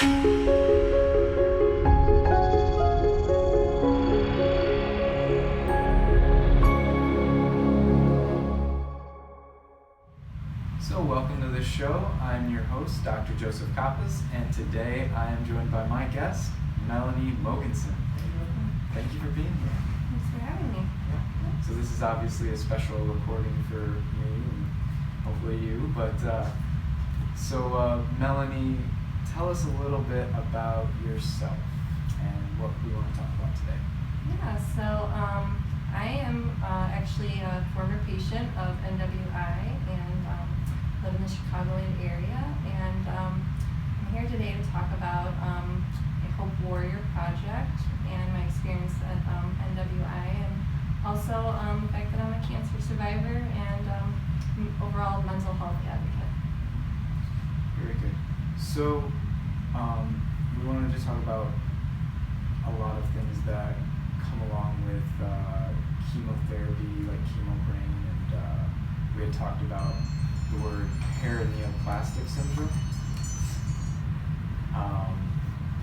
So welcome to the show. I'm your host, Dr. Joseph Coppus, and today I am joined by my guest, Melanie Mogensen. Thank you for being here. Thanks for having me. Yeah. So this is obviously a special recording for me and hopefully you, but Melanie, tell us a little bit about yourself and what we want to talk about today. Yeah, so I am actually a former patient of NWI and live in the Chicagoland area, and I'm here today to talk about a Hope Warrior project and my experience at NWI, and also the fact that I'm a cancer survivor and overall mental health advocate. Very good. So we wanted to talk about a lot of things that come along with chemotherapy, like chemo brain, and we had talked about the word paraneoplastic syndrome.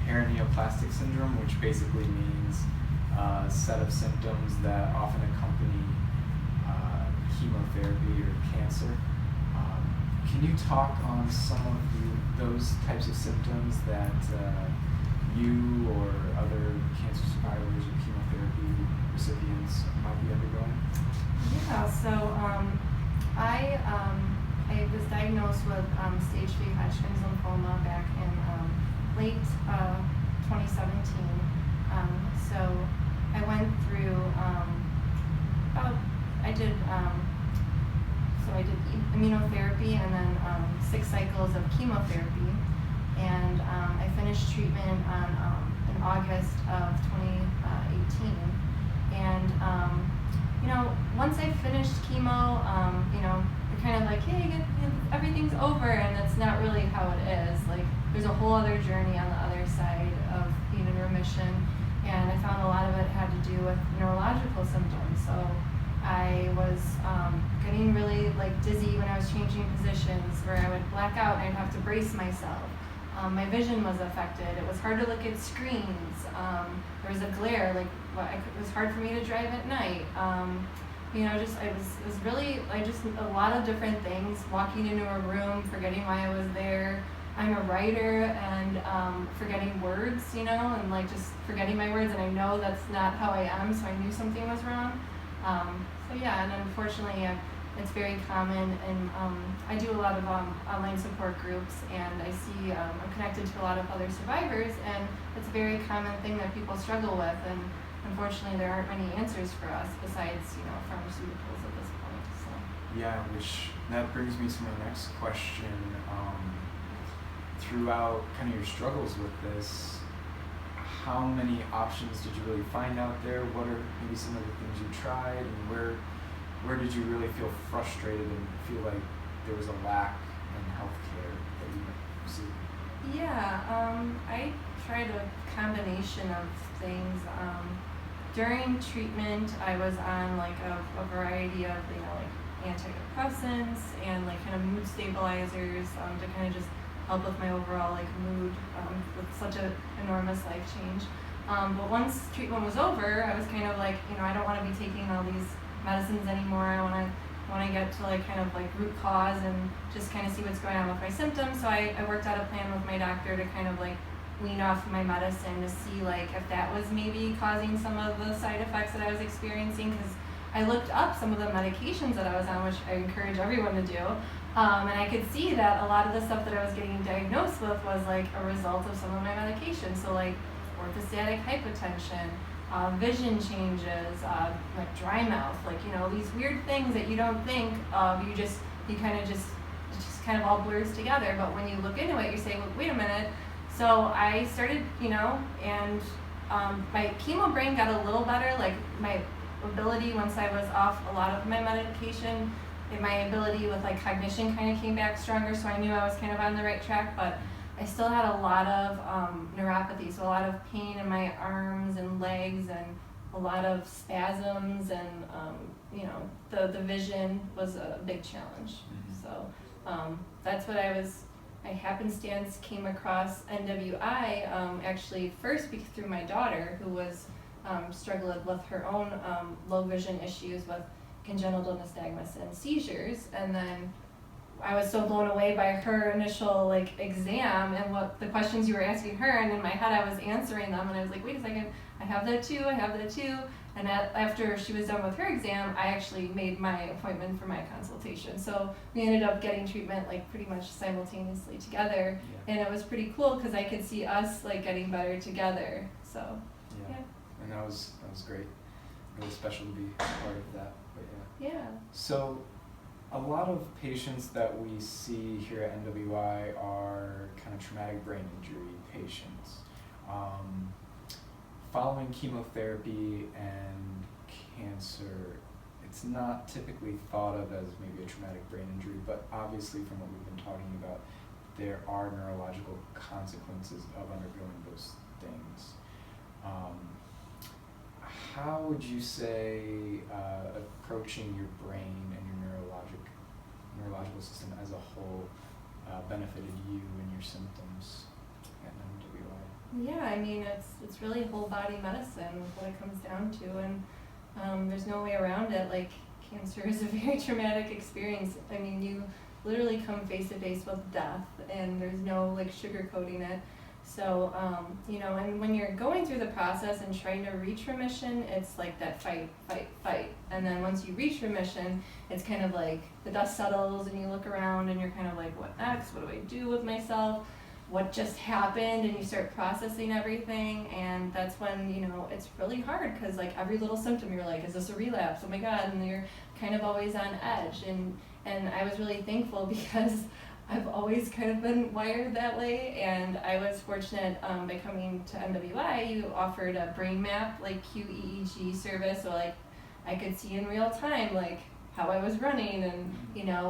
Paraneoplastic syndrome, which basically means a set of symptoms that often accompany chemotherapy or cancer. Can you talk on some of those types of symptoms that you or other cancer survivors or chemotherapy recipients might be undergoing? Yeah, so I was diagnosed with stage 3 Hodgkin's lymphoma back in late 2017. So I went through I did immunotherapy and then 6 cycles of chemotherapy, and I finished treatment in August of 2018. And once I finished chemo, you're kind of like, hey, everything's over, and that's not really how it is. Like, there's a whole other journey on the other side of being in remission, and I found a lot of it had to do with neurological symptoms. So I was getting really dizzy when I was changing positions, where I would black out and I'd have to brace myself. My vision was affected. It was hard to look at screens. There was a glare. It was hard for me to drive at night. It was really just a lot of different things. Walking into a room, forgetting why I was there. I'm a writer and forgetting words, and just forgetting my words. And I know that's not how I am, so I knew something was wrong. And unfortunately, it's very common, and I do a lot of online support groups, and I see I'm connected to a lot of other survivors, and it's a very common thing that people struggle with, and unfortunately there aren't many answers for us besides pharmaceuticals at this point. So yeah, which that brings me to my next question. Throughout kind of your struggles with this, how many options did you really find out there? What are maybe some of the things you tried, and where did you really feel frustrated and feel like there was a lack in healthcare that you received? Yeah, I tried a combination of things. During treatment, I was on a variety of antidepressants and kind of mood stabilizers to kind of just help with my overall mood with such an enormous life change. But once treatment was over, I was kind of I don't want to be taking all these medicines anymore. I want to get to root cause and just kind of see what's going on with my symptoms. So I worked out a plan with my doctor to kind of wean off my medicine to see if that was maybe causing some of the side effects that I was experiencing, because I looked up some of the medications that I was on, which I encourage everyone to do, and I could see that a lot of the stuff that I was getting diagnosed with was a result of some of my medications. So orthostatic hypotension, vision changes, dry mouth, these weird things that you don't think of. You kind of all blurs together. But when you look into it, you say, well, wait a minute. So I started, and my chemo brain got a little better. My ability, once I was off a lot of my medication, and my ability with cognition kind of came back stronger. So I knew I was kind of on the right track, but I still had a lot of neuropathy, so a lot of pain in my arms and legs, and a lot of spasms, and the vision was a big challenge. Mm-hmm. So that's what I was I happenstance came across NWI actually first through my daughter, who was struggling with her own low vision issues with congenital nystagmus and seizures. And then I was so blown away by her initial like exam and what the questions you were asking her, and in my head I was answering them, and I was like, wait a second, I have that too. And after she was done with her exam, I actually made my appointment for my consultation. So we ended up getting treatment like pretty much simultaneously together, and it was pretty cool because I could see us like getting better together. So yeah. And that was great. Really special to be part of that. But yeah. So a lot of patients that we see here at NWI are kind of traumatic brain injury patients. Following chemotherapy and cancer, it's not typically thought of as maybe a traumatic brain injury, but obviously from what we've been talking about, there are neurological consequences of undergoing those things. How would you say approaching your brain and your neurological system as a whole benefited you and your symptoms at NWI? Yeah, I mean, it's really whole body medicine what it comes down to, and there's no way around it. Like, cancer is a very traumatic experience. I mean, you literally come face to face with death, and there's no like sugarcoating it. So, and when you're going through the process and trying to reach remission, it's like that fight. And then once you reach remission, it's kind of like the dust settles and you look around and you're kind of like, what next? What do I do with myself? What just happened? And you start processing everything, and that's when, it's really hard because like every little symptom you're like, is this a relapse? Oh my God, and you're kind of always on edge. And I was really thankful because I've always kind of been wired that way, and I was fortunate by coming to NWI. You offered a brain map, like QEEG service, so like I could see in real time like how I was running and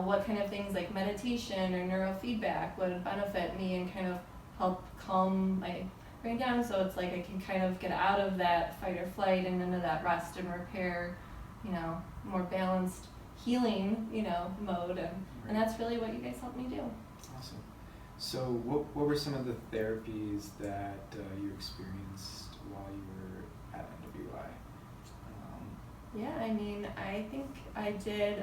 what kind of things like meditation or neurofeedback would benefit me and kind of help calm my brain down, so it's like I can kind of get out of that fight or flight and into that rest and repair, more balanced healing, mode, and that's really what you guys helped me do. Awesome. So what were some of the therapies that you experienced while you were at NWI? Yeah, I mean, I think I did,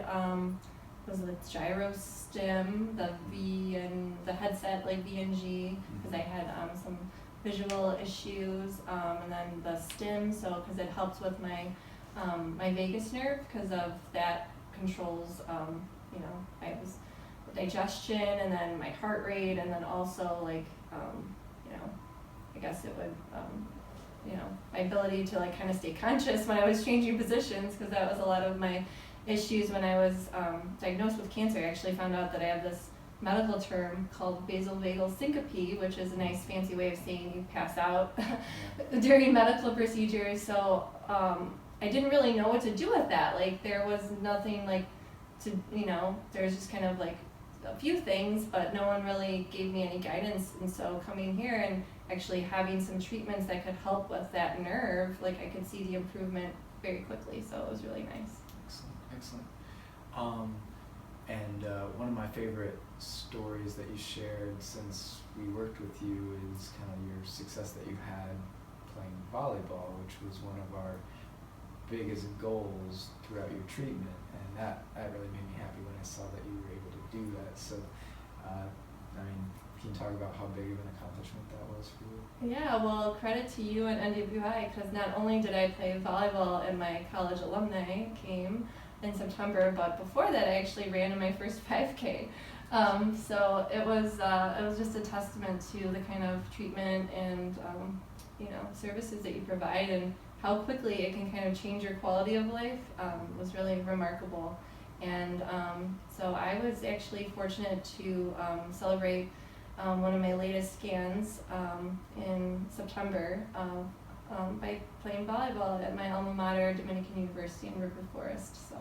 was it gyro stim, the V and the headset, like VNG, because I had some visual issues, and then the stim, so because it helps with my my vagus nerve, because of that controls, I was digestion, and then my heart rate, and then also like, I guess it would, my ability to like kind of stay conscious when I was changing positions, because that was a lot of my issues when I was diagnosed with cancer. I actually found out that I have this medical term called vasovagal syncope, which is a nice fancy way of saying you pass out during medical procedures. So I didn't really know what to do with that. Like, there was nothing like to, there's just kind of like a few things, but no one really gave me any guidance. And so coming here and actually having some treatments that could help with that nerve, like I could see the improvement very quickly. So it was really nice. Excellent. And one of my favorite stories that you shared since we worked with you is kind of your success that you had playing volleyball, which was one of our biggest goals throughout your treatment, and that really made me happy when I saw that you were able to do that. So, can you talk about how big of an accomplishment that was for you? Yeah, well, credit to you and NWI, because not only did I play volleyball in my college alumni game in September, but before that I actually ran in my first 5K. So it was just a testament to the kind of treatment and services that you provide, and how quickly it can kind of change your quality of life was really remarkable. And so I was actually fortunate to celebrate one of my latest scans in September by playing volleyball at my alma mater, Dominican University in River Forest. So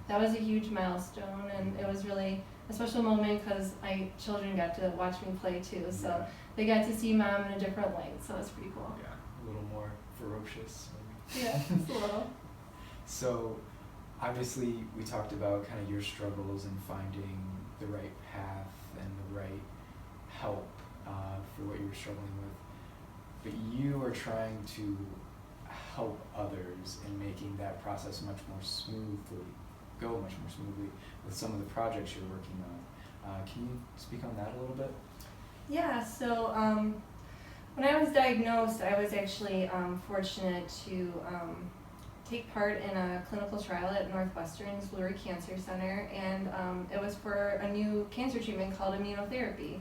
that was a huge milestone, and it was really a special moment because my children got to watch me play too. So they got to see mom in a different light, so it's pretty cool. Yeah, a little more ferocious. Maybe. Yeah, just a little. So obviously we talked about kind of your struggles in finding the right path and the right help for what you were struggling with, but you are trying to help others in making that process much more smoothly with some of the projects you're working on. Can you speak on that a little bit? Yeah, so when I was diagnosed, I was actually fortunate to take part in a clinical trial at Northwestern's Lurie Cancer Center, and it was for a new cancer treatment called immunotherapy.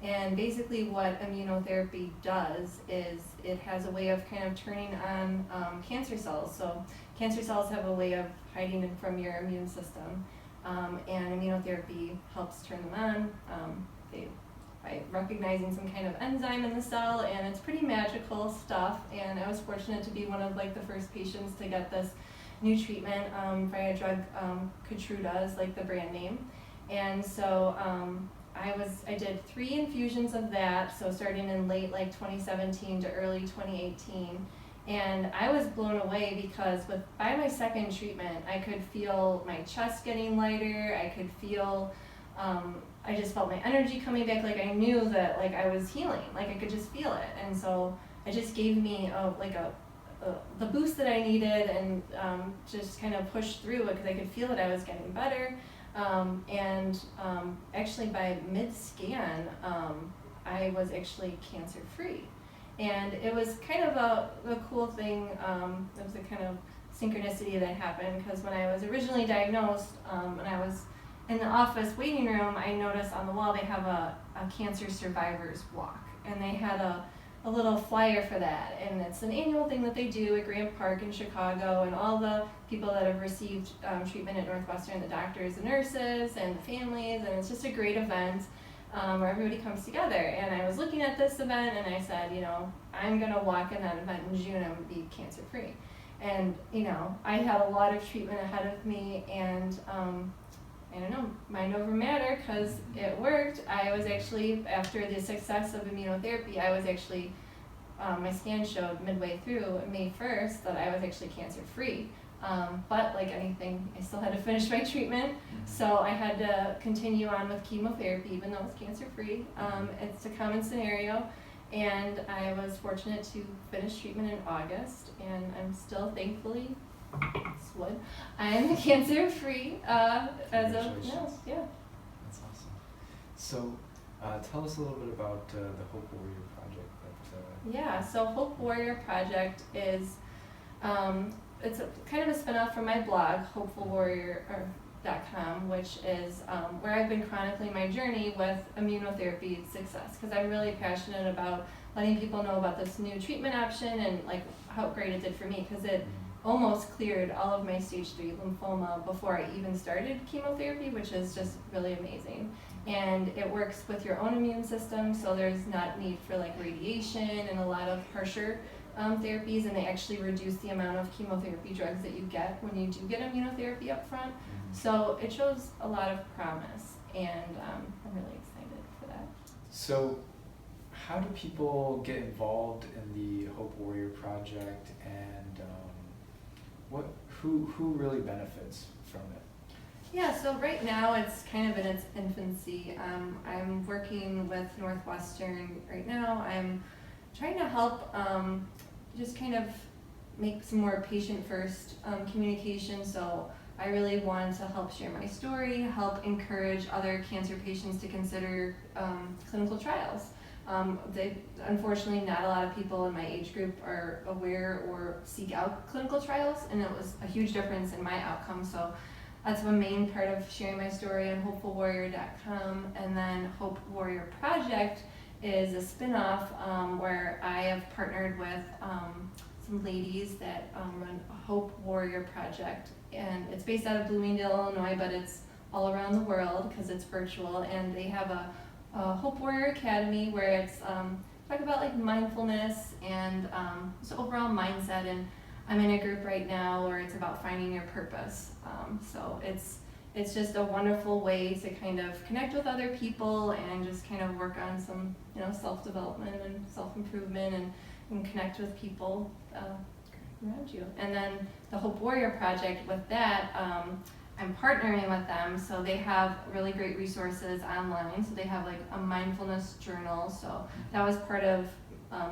And basically what immunotherapy does is it has a way of kind of turning on cancer cells. So cancer cells have a way of hiding from your immune system, and immunotherapy helps turn them on by recognizing some kind of enzyme in the cell, and it's pretty magical stuff. And I was fortunate to be one of like the first patients to get this new treatment by a drug, Keytruda is like the brand name. And so I did 3 infusions of that, so starting in late like 2017 to early 2018. And I was blown away because by my second treatment, I could feel my chest getting lighter. I could feel, I just felt my energy coming back. Like I knew that like I was healing. Like I could just feel it. And so it just gave me the boost that I needed, and just kind of pushed through it because I could feel that I was getting better. Actually by mid-scan, I was actually cancer-free. And it was kind of a cool thing. It was a kind of synchronicity that happened because when I was originally diagnosed, and I was in the office waiting room, I noticed on the wall they have a cancer survivors walk, and they had a little flyer for that, and it's an annual thing that they do at Grant Park in Chicago, and all the people that have received treatment at Northwestern, the doctors, the nurses, and the families, and it's just a great event where everybody comes together. And I was looking at this event, and I said, I'm gonna walk in that event in June, I'm gonna be cancer free. And I had a lot of treatment ahead of me, and I don't know, mind over matter, because it worked. I was actually, after the success of immunotherapy, I was actually, my scan showed midway through, May 1st, that I was actually cancer free. But like anything, I still had to finish my treatment. So I had to continue on with chemotherapy, even though I was cancer free. It's a common scenario. And I was fortunate to finish treatment in August, and I'm still thankfully, I'm cancer free as of now. Yeah. That's awesome. So tell us a little bit about the Hope Warrior Project. Yeah, so Hope Warrior Project is it's kind of a spin-off from my blog, hopefulwarrior.com, which is where I've been chronicling my journey with immunotherapy success, because I'm really passionate about letting people know about this new treatment option and like how great it did for me, because it almost cleared all of my stage 3 lymphoma before I even started chemotherapy, which is just really amazing. And it works with your own immune system, so there's not need for like radiation and a lot of harsher therapies, and they actually reduce the amount of chemotherapy drugs that you get when you do get immunotherapy up front. So it shows a lot of promise, and I'm really excited for that. So how do people get involved in the Hope Warrior Project, and who really benefits from it? Yeah, so right now it's kind of in its infancy. I'm working with Northwestern right now. I'm trying to help just kind of make some more patient-first communication. So I really want to help share my story, help encourage other cancer patients to consider clinical trials. Unfortunately, not a lot of people in my age group are aware or seek out clinical trials, and it was a huge difference in my outcome. So that's the main part of sharing my story on hopefulwarrior.com. And then Hope Warrior Project is a spin-off where I have partnered with some ladies that run a Hope Warrior Project, and it's based out of Bloomingdale, Illinois, but it's all around the world because it's virtual. And they have a Hope Warrior Academy where it's talk about like mindfulness and just overall mindset. And I'm in a group right now where it's about finding your purpose. So it's just a wonderful way to kind of connect with other people and just kind of work on some self-development and self-improvement and connect with people around you. And then the Hope Warrior Project, with that, I'm partnering with them, so they have really great resources online. So they have like a mindfulness journal. So that was part of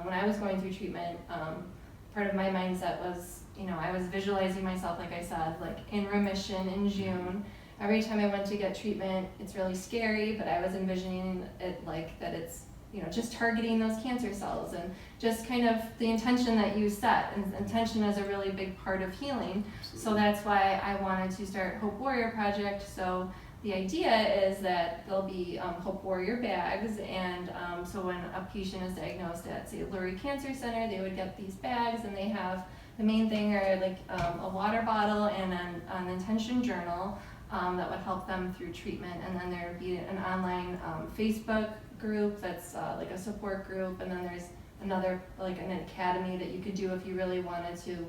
when I was going through treatment. Part of my mindset was, I was visualizing myself, like I said, like in remission in June. Every time I went to get treatment, it's really scary, but I was envisioning it like that it's, just targeting those cancer cells and just kind of the intention that you set. And intention is a really big part of healing. Absolutely. So that's why I wanted to start Hope Warrior Project. So the idea is that there'll be Hope Warrior bags, and so when a patient is diagnosed at, say, Lurie Cancer Center, they would get these bags, and they have the main thing are like a water bottle and an intention journal that would help them through treatment. And then there would be an online Facebook group that's like a support group, and then there's another, like an academy that you could do if you really wanted to,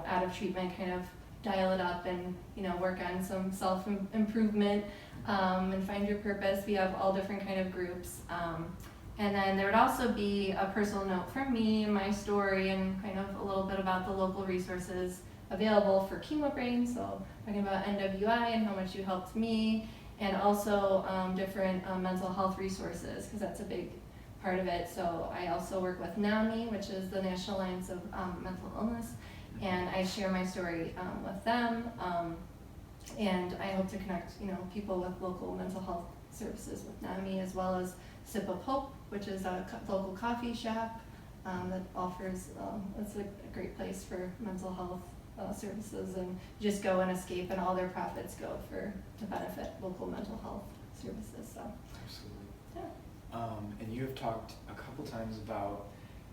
out of treatment, kind of dial it up and, work on some self-improvement and find your purpose. We have all different kind of groups. And then there would also be a personal note from me, my story, and kind of a little bit about the local resources available for Chemo Brain. So talking about NWI and how much you helped me, and also different mental health resources, because that's a big part of it. So I also work with NAMI, which is the National Alliance of Mental Illness, and I share my story with them. And I hope to connect, people with local mental health services with NAMI, as well as Sip of Hope, which is a local coffee shop that offers, it's a great place for mental health services, and you just go and escape, and all their profits go to benefit local mental health services. So Absolutely. yeah. And you have talked a couple times about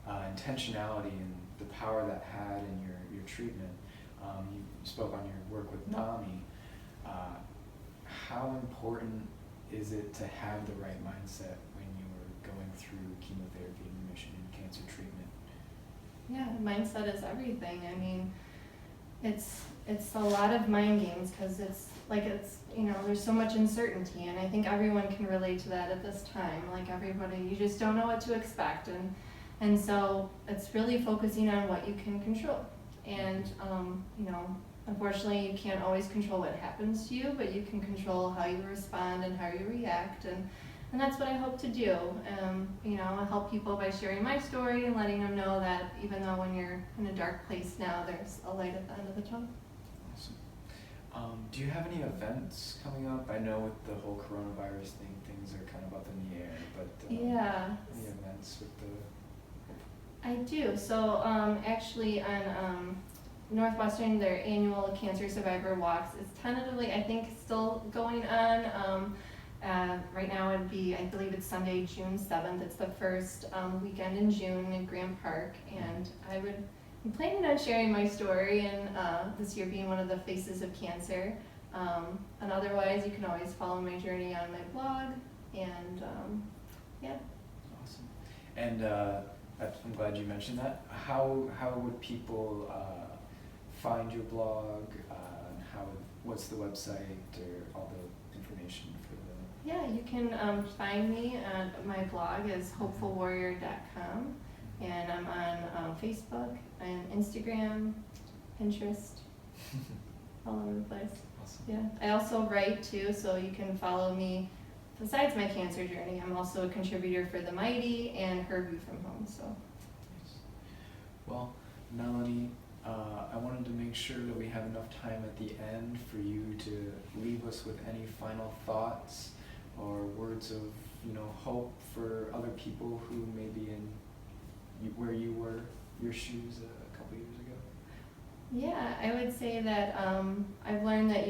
intentionality and the power that had in your treatment. You spoke on your work with NAMI. How important is it to have the right mindset when you were going through chemotherapy and remission and cancer treatment? Yeah, mindset is everything. I mean, it's a lot of mind games, because it's there's so much uncertainty, and I think everyone can relate to that at this time. Like everybody, you just don't know what to expect, and so it's really focusing on what you can control. And unfortunately, you can't always control what happens to you, but you can control how you respond and how you react, and that's what I hope to do. I help people by sharing my story and letting them know that even though when you're in a dark place now, there's a light at the end of the tunnel. Awesome. Do you have any events coming up? I know with the whole coronavirus thing, things are kind of up in the air, but yeah. Any events with the... I do. So actually on Northwestern, their annual Cancer Survivor Walks is tentatively, I think, still going on. Right now it'd be, I believe it's Sunday, June 7th. It's the first weekend in June in Grant Park, and I'm planning on sharing my story, and this year being one of the faces of cancer. And otherwise, you can always follow my journey on my blog, and yeah. Awesome. And I'm glad you mentioned that. How would people find your blog? What's the website or all the information for the... Yeah, you can find me at my blog is hopefulwarrior.com, and I'm on Facebook and Instagram, Pinterest, all over the place. Awesome. Yeah, I also write too, so you can follow me. Besides my cancer journey, I'm also a contributor for The Mighty and Her View from Home. So. Nice. Well, Melanie, I wanted to make sure that we have enough time at the end for you to leave us with any final thoughts or words of, hope for other people who may be in where you were, your shoes a couple years ago. Yeah, I would say that I've learned that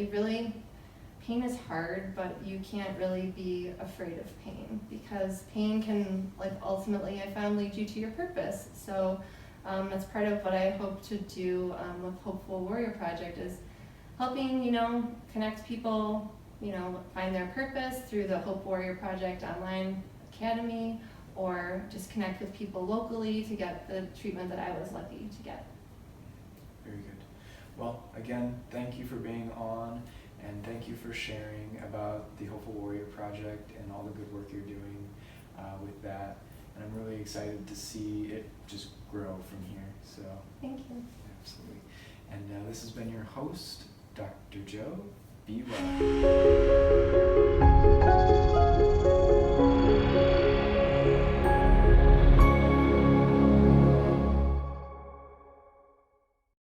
pain is hard, but you can't really be afraid of pain, because pain can, ultimately, I found, lead you to your purpose. So that's part of what I hope to do with Hopeful Warrior Project, is helping, connect people, find their purpose through the Hope Warrior Project online academy, or just connect with people locally to get the treatment that I was lucky to get. Very good. Well, again, thank you for being on, and thank you for sharing about the Hopeful Warrior Project and all the good work you're doing with that. And I'm really excited to see it just grow from here. So thank you. Absolutely. And this has been your host, Dr. Joe. Be well.